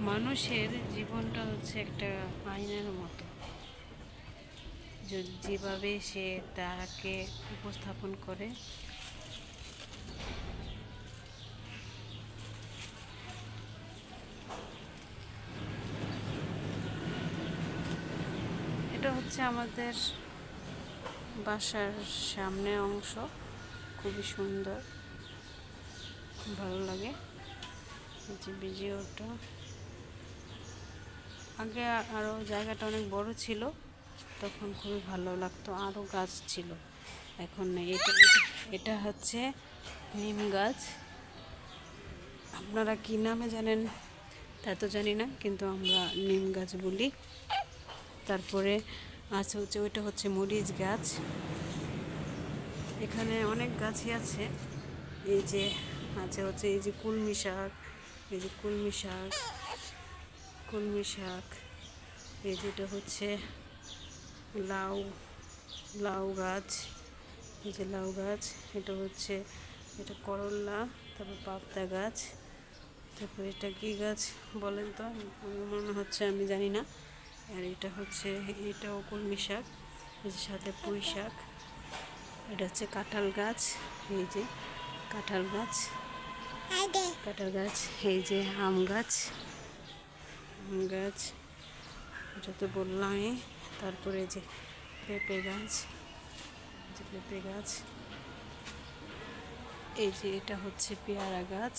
মানুষের জীবনটা হচ্ছে একটা আয়নার মতো। যেভাবে সে তাকে উপস্থাপন করে, এটা হচ্ছে আমাদের বাসার সামনে অংশ। খুবই সুন্দর, ভালো লাগে। যে ভিডিওটা আগে আরও জায়গাটা অনেক বড় ছিল, তখন খুবই ভালো লাগতো, আরও গাছ ছিল, এখন নেই। এটা হচ্ছে নিম গাছ। আপনারা কী নামে জানেন তা তো জানি না, কিন্তু আমরা নিম গাছ বলি। তারপরে আছে হচ্ছে ওইটা হচ্ছে মরিচ গাছ। এখানে অনেক গাছই আছে। এই যে আছে হচ্ছে এই যে কলমি শাক, এই যে কলমি শাক, এই যেটা হচ্ছে লাউ, লাউ গাছ, এই যে লাউ গাছ। এটা হচ্ছে এটা করল্লা, তারপর পাবদা গাছ। তারপর এটা কী গাছ বলেন তো, আমার মনে হচ্ছে আমি জানি না। আর এটা হচ্ছে এটাও কলমি শাক, এই যে সাথে পুঁই শাক। এটা হচ্ছে কাঁঠাল গাছ, এই যে কাঁঠাল গাছ, এই যে আম গাছ, এটা তো বললামই। তারপরে যে পেঁপে গাছ, এই যে এটা হচ্ছে পেয়ারা গাছ।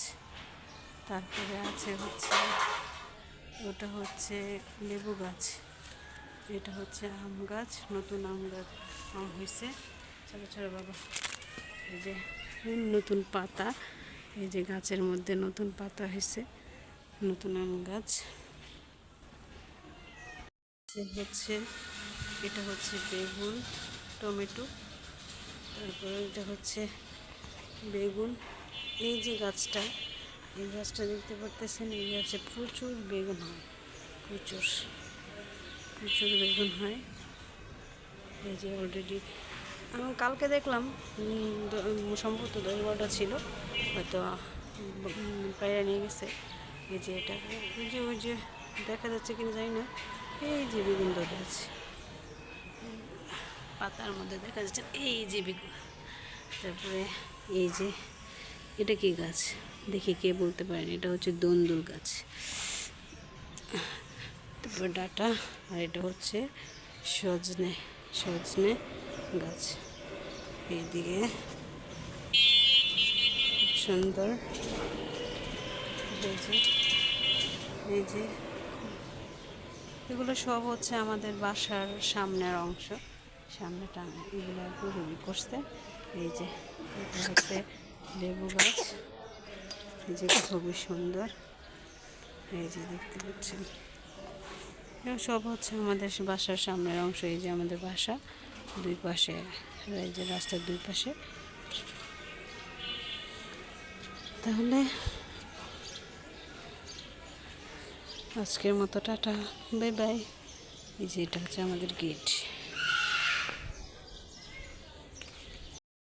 তারপরে আছে হচ্ছে ওটা হচ্ছে লেবু গাছ। এটা হচ্ছে আম গাছ, নতুন আম গাছ, আম হয়েছে, ছোটো ছোটো বাবা। এই যে নতুন পাতা, এই যে গাছের মধ্যে নতুন পাতা হয়েছে, নতুন আম গাছ হচ্ছে। এটা হচ্ছে বেগুন, টমেটো। তারপরে এটা হচ্ছে বেগুন। এই যে গাছটা, এই গাছটা দেখতে পারতেছেন, এই গাছে প্রচুর বেগুন হয়, প্রচুর বেগুন হয়। এই যে অলরেডি আমি কালকে দেখলাম, সম্ভবত 10-12টা ছিল, হয়তো পায়রা নিয়ে গেছে। এই যে এটা ওই যে দেখা যাচ্ছে কিনা জানি না, এই যে বেগুন ধরে আছে পাতার মধ্যে, দেখা যাচ্ছে এই যে বেগুন। তারপরে এই যে এটা কি গাছ দেখি কে বলতে পারেন, এটা হচ্ছে দন্দুল গাছ। তারপরে ডাটা, আর এটা হচ্ছে সজনে গাছ। এইদিকে সুন্দর, এই যে এগুলো সব হচ্ছে আমাদের বাসার সামনের অংশ, সামনে টাঙা, এগুলো রবি করছে। এই যে এটা হচ্ছে লেবু গাছ, এই যে খুবই সুন্দর, এই যে দেখতে পাচ্ছেন। এগুলো সব হচ্ছে আমাদের বাসার সামনের অংশ। এই যে আমাদের বাসা দুই পাশে, এই যে রাস্তার দুই পাশে। তাহলে আজকের মতো টাটা, বাই বাই। এই যে এটা হচ্ছে আমাদের গেট।